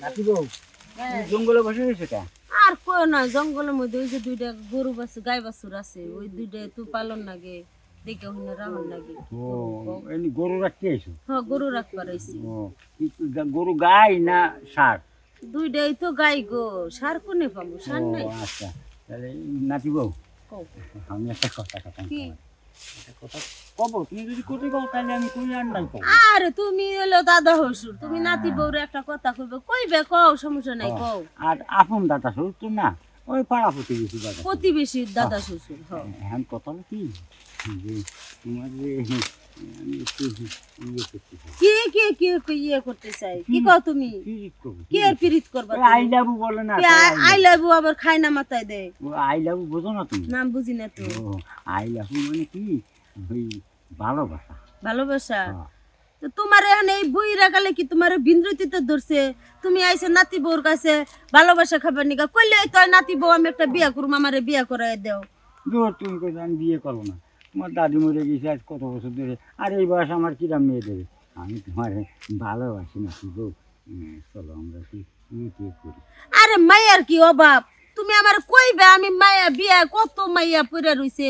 নাতি বউ জঙ্গলে বসে রয়েছে কে? আর কই না জঙ্গলের মধ্যে ওই যে দুইটা গরু বাছুর গাই বাছুর আছে ওই দুইটা তুই পালন লাগে দেখে হইনা রাহন লাগে ও এনি গরু রাখতে আইছো? হ্যাঁ গরু রাখবার আইছি। ও গরু গাই না ষাঁড়? দুইটাই তো গাই গো, সার কোনে পাবো, সার নাই। আচ্ছা তাহলে নাতি বউ কও আমি একটা কথা কি? কথা কব, তুমি যদি কোথায় কও তাহলে আমি কই আর নাই কব। আরে তুমি হলো দাদা হসুর, তুমি নাতি বউরে একটা কথা কইবে কইবে, কও সমস্যা নাই কও। আর আপন দাদা শ্বশুর তো না, ওই পাড়া প্রতিবেশী দাদা প্রতিবেশীর দাদা শ্বশুর। হ্যাঁ এখন কথা হলো কি যে তোমার যে আমি একটু ইয়ে করতে চাই। কি ইয়ে করতে চাই? কি কও তুমি? পিরিত করবো। কি আর পিরিত করবা? আই লাভ বলে না, আই লাভ আবার খাই না মাথায় দেয়। আই লাভ বোঝো না তুমি? নাম বুঝি না তো। আই লাভ মানে কি ওই ভালোবাসা। ভালোবাসা? তো তোমার এখন এই বুইরা গেলে কি তোমার বিন্দুতিতে ধরছে? তুমি আইছে নাতি বউর কাছে ভালোবাসা খাবার নিকা কইলে তো নাতি বউ আমি একটা বিয়া করব, আমারে বিয়া করায় দাও। জোর তুমি কই আমি বিয়ে করবো না, তোমার দাদি মরে গেছে আজ কত বছর ধরে, আর এই বয়স আমার কিরাম মেয়ে দেবে? আমি তোমার ভালোবাসি নাতি বউ, চলো আমরা কি বিয়ে করি। আরে মাইয়ার কি অভাব? তুমি আমার কইবে আমি মাইয়া বিয়া কত মাইয়া পইরা রইছে,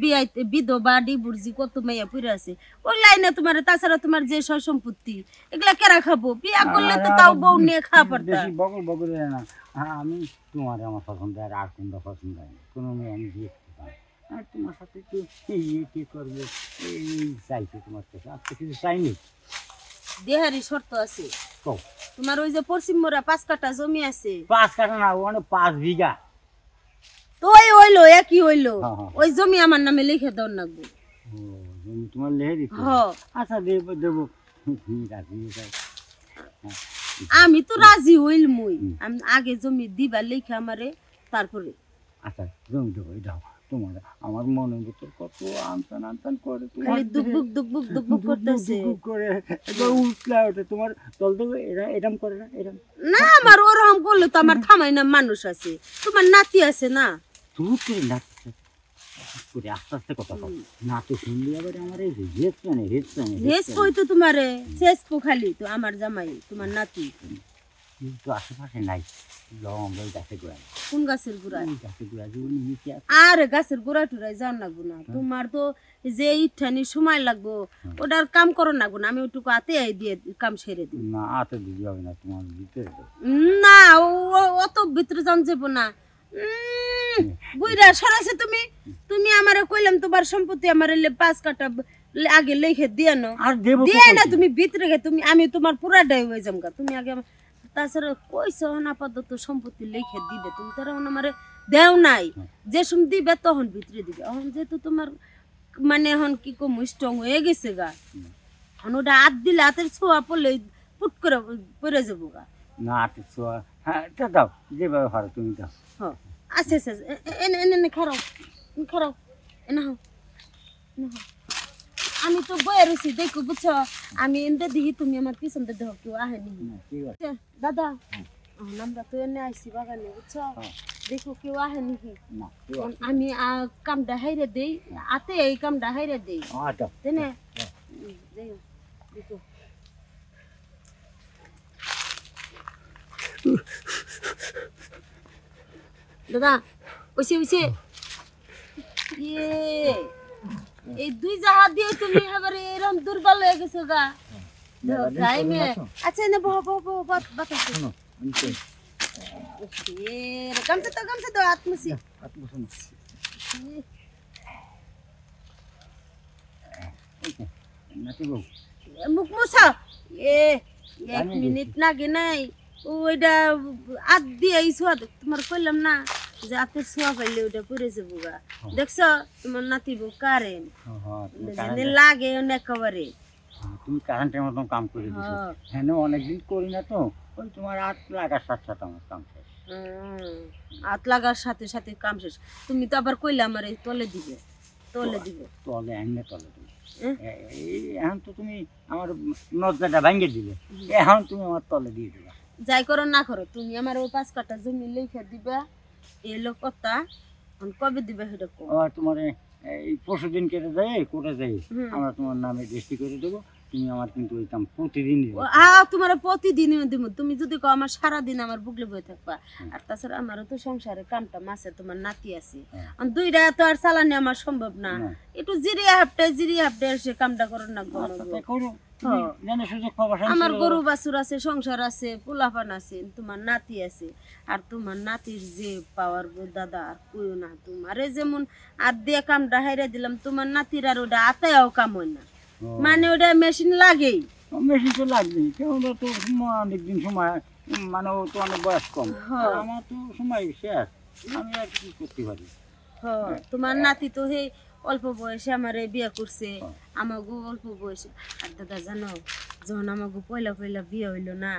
বিয়াইতে বিধবা ডিবুর্জি কত মাইয়া পইরা আছে ওই লাইনে তোমার। তাছাড়া তোমার যে সয় সম্পত্তি এগুলা কেরা খাবো? বিয়া করলে তো তাও বউ নিয়ে খাওয়া পারতা। বেশি বগল বগল না, আমি তোমার আমার পছন্দ আর কোনটা পছন্দ হয় না, কোনো মেয়ে আমি বিয়ে করতে পারি আর তোমার সাথে একটু কি করবো এই চাইছি তোমার কাছে, আর তো কিছু চাইনি। দেহারি শর্ত আছে কও। তোমার ওই যে পশ্চিম মোড়া 5 কাঠা জমি আছে। 5 কাঠা না, ওখানে 5 বিঘা। তো ওই হইলো একই হইলো, হ্যাঁ। ওই জমি আমার নামে লিখে দাও লাগবে। ও জমি তোমার লেহে দিতে? হ্যাঁ আচ্ছা দেবো দেবো, ঠিক আছে। আমি তো রাজি হইল মুই, আমি আগে জমি দিবা লিখে আমারে তারপরে। আচ্ছা জমি দেবো, দাও তোমার আমার মনের ভিতর কত আনতান আনতান করে, খালি দুকবুক দুকবুক দুকবুক করতেছে করে একবার উঠলা ওঠে তোমার তল দেবে, এরা এরম করে না এরম না। আমার ওরকম করলে তো আমার থামাই না, মানুষ আছে, তোমার নাতি আছে না। তুই করে নাচছে করে আস্তে আস্তে কথা বল না, তো শুনলি আবার আমার এই হেস কই তো তোমারে শেষ পো খালি তো আমার জামাই তোমার নাতি। কিন্তু আশেপাশে নাই, লঙ্গল গাছে গোড়ায়। কোন গাছের গোড়ায়? গাছে গোড়া জীবন নিচে আছে। আরে গাছের গোড়া টুরাই যাও না গো না, তোমার তো যে ইঠানি সময় লাগবো ওটার কাম করো না গো না, আমি ওটুকু আতে দিয়ে কাম সেরে দিই। না আতে দিতে হবে না, তোমার ভিতরে না অত ভিতরে যান যাবো না। বুইরা সরাসরি তুমি তুমি আমারে কইলাম তোমার সম্পত্তি আমার 5 কাঠা আগে লিখে দিয়ে নাও, আর দেবো দিয়ে না তুমি ভিতরে গে, তুমি আমি তোমার পুরাটাই হয়ে যামগা। তুমি আগে তাছাড়া কইছো আপাতত সম্পত্তি লিখে দিবে, তুমি তার আমারে দেও নাই, যে সময় দিবে তখন ভিতরে দিবে। এখন যেহেতু তোমার মানে এখন কি কম স্ট্রং হয়ে গেছে গা, এখন ওটা হাত দিলে হাতের ছোঁয়া পড়লে পুট করে পড়ে যাবো গা। না আতে ছোঁয়া, হ্যাঁ এটা দাও, যেভাবে পারো তুমি দাও। হ্যাঁ আচ্ছা আচ্ছা এনে এনে খারাও খারাও এনে হও এনে হও। আমি তো বয়ে রয়েছি দেখো বুঝছো, আমি এনতে দেখি তুমি আমার পিছন দিয়ে দেখো কেউ আহেনি। দাদা আমরা তো এনে আইসি বাগানে বুঝছো, দেখো কেউ আহেনি। আমি কামটা হাইরে দেই, আতে এই কামটা হাইরে দেই তেনে দেখো। দাদা ওইসে ওইসে ইয়ে এই 2 জাহাজ দিয়ে তুমি এবারে এরকম দুর্বল হয়ে গেছো গা। আচ্ছা না বহ বহ বহ বাতাস গামছা তো আত্মসি মুখ মুছা এ 1 মিনিট লাগে নাই, ওইটা আত দিয়ে ছোঁয়া তোমার কইলাম না যে হাতের ছোঁয়া পাইলে ওইটা পরে যাবো গা। দেখছো তোমার নাতি বউ কারেন্ট লাগে একেবারে, তুমি কারেন্টের মতন কাম করে দিছো। হ্যাঁ অনেকদিন করি না তো, ওই তোমার হাত লাগার সাথে সাথে আমার কাম শেষ। হাত লাগার সাথে সাথে কাম শেষ। তুমি তো আবার কইলে আমার এই তলে দিবে তলে দিবে, তলে এনে তলে দিবে। এখন তো তুমি আমার নজরটা ভাঙিয়ে দিবে, এখন তুমি আমার তলে দিয়ে দিবা। যাই করো না করো তুমি আমার ওই 5 কাঠা জমি লিখে দিবা, এলো কথা। কবে দিবে সেটা কো? তোমার এই পরশুদিন কেটে যাই কোর্টে যাই, আমরা তোমার নামে রেজিস্ট্রি করে দেবো, তুমি আমার কিন্তু ওইটাম প্রতিদিন তোমার প্রতিদিনই দিব, তুমি যদি কও আমার সারাদিন আমার বুকলে বই থাকবা। আর তাছাড়া আমারও তো সংসারে কামটা মাসে, তোমার নাতি আছে, দুইটা তো আর চালানি আমার সম্ভব না। একটু জিরিয়া হাফটে সে কামটা করো না করো, জানো সুযোগ পাবা। আমার গরু বাছুর আছে, সংসার আছে, পোলাপান আছে, তোমার নাতি আছে। আর তোমার নাতির যে পাওয়ার গো দাদা, আর কইও না। তোমারে যেমন আর দিয়ে কামটা হাইরা দিলাম, তোমার নাতির আর ওটা আতায়াও কাম হয় না, মানে ওটা মেশিন লাগেই। মেশিন তো লাগবেই, কেউ তো অনেকদিন সময়, মানে ও তো অনেক বয়স কম, আমার তো সময় শেষ, আমি আর কি করতে পারি। তোমার নাতি তো হে অল্প বয়সে আমারে বিয়ে করছে, আমাগো অল্প বয়সে। আর দাদা জানো, যখন আমাগো পয়লা বিয়ে হইলো না,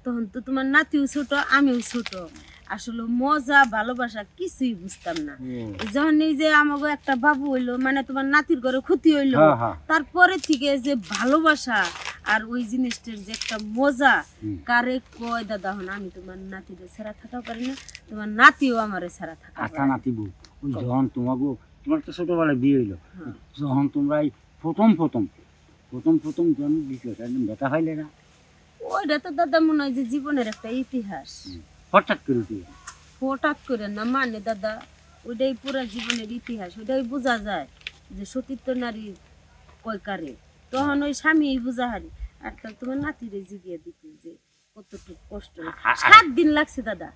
তখন তো তোমার নাতিও ছোট, আমিও ছোট। আসলে মজা ভালোবাসা কিছুই বুঝতাম না। যখন এই যে আমাগো একটা বাবু হইলো, মানে তোমার নাতির ঘরে ক্ষতি হইলো, তারপরে থেকে যে ভালোবাসা আর ওই জিনিসটার যে একটা মজা, কারে কয় দাদা। হন আমি তোমার নাতিরে ছাড়া থাকা পারি না, তোমার নাতিও আমারে ছাড়া থাকা পারে না। নাতি বউ, যখন তোমার তো ছোটবেলায় বিয়ে হইলো, যখন তোমরা প্রথম যখন বিষয়টা ব্যথা হইলে না, ওইটা তো দাদা মনে হয় যে জীবনের একটা ইতিহাস। হঠাৎ করে না, মানে দাদা ওইটাই পুরা জীবনের ইতিহাস। ওইটাই বোঝা যায় যে সতীর্থ নারী কয়কারে, তখন ওই স্বামী বোঝা হারি। আর তোমার নাতিরে জিগিয়ে দিতে যে কতটুকু কষ্ট, 7 দিন লাগছে দাদা,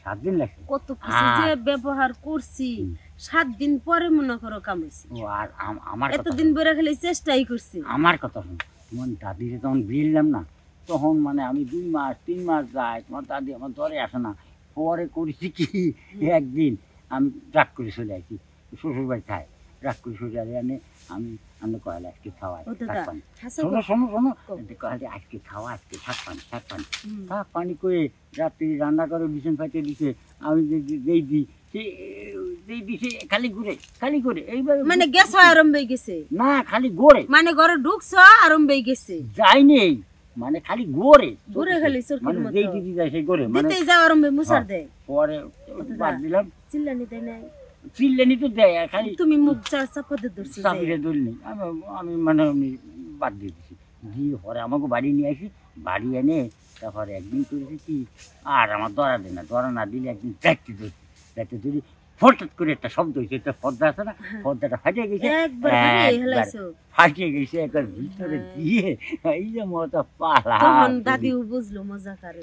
7 দিন লাগছে। কত কিছু যে ব্যবহার করছি, 7 দিন পরে মনে করো কামাইছি। আর আমার এতদিন ধরে খালি চেষ্টাই করছি। আমার কথা শুন, তোমার দাদিরে তখন বিয়ে দিলাম না, তখন মানে আমি 2 মাস 3 মাস যাই, তোমার দাদি আমার দরে আসে না। পরে করেছি কি, একদিন আমি রাগ করে চলে আসি শ্বশুর বাড়ি খাই, রাগ করে চলে এনে আমি কয়লা আজকে খাওয়াই শোনো কয়লা আজকে খাওয়া, আজকে থাক পানি করে রাত্রি রান্না করে বিছন ফাইতে দিছে, আমি দিছে খালি ঘুরে এইবার, মানে গ্যাস আরম্ভ হয়ে গেছে না, খালি ঘুরে, মানে ঘরে ঢুকছ আরম্ভ হয়ে গেছে, যাইনি মানে খালি ঘুরে খালি চরকির মতো যেই দিদি যায় সেই ঘুরে, মানে দিতেই যাও আরম্ভ মুসার দেয়। পরে বাদ দিলাম, চিল্লানি দেয় নাই, চিল্লানি তো দেয়, খালি তুমি মুখ চাপাতে ধরছো, চাপিয়ে ধরলি। আমি মানে আমি বাদ দিয়ে দিছি, দিয়ে পরে আমাকে বাড়ি নিয়ে আসি, বাড়ি এনে তারপরে একদিন করেছি কি, আর আমার দরা না দিলে একদিন চারটে ধরি হঠাৎ করে একটা শব্দ হয়েছে, একটা পর্দা আছে না, পর্দাটা ফাটিয়ে গেছে, একবার ভিতরে দিয়ে এই যে মতো পালা। দাদিও বুঝলো মজা করে।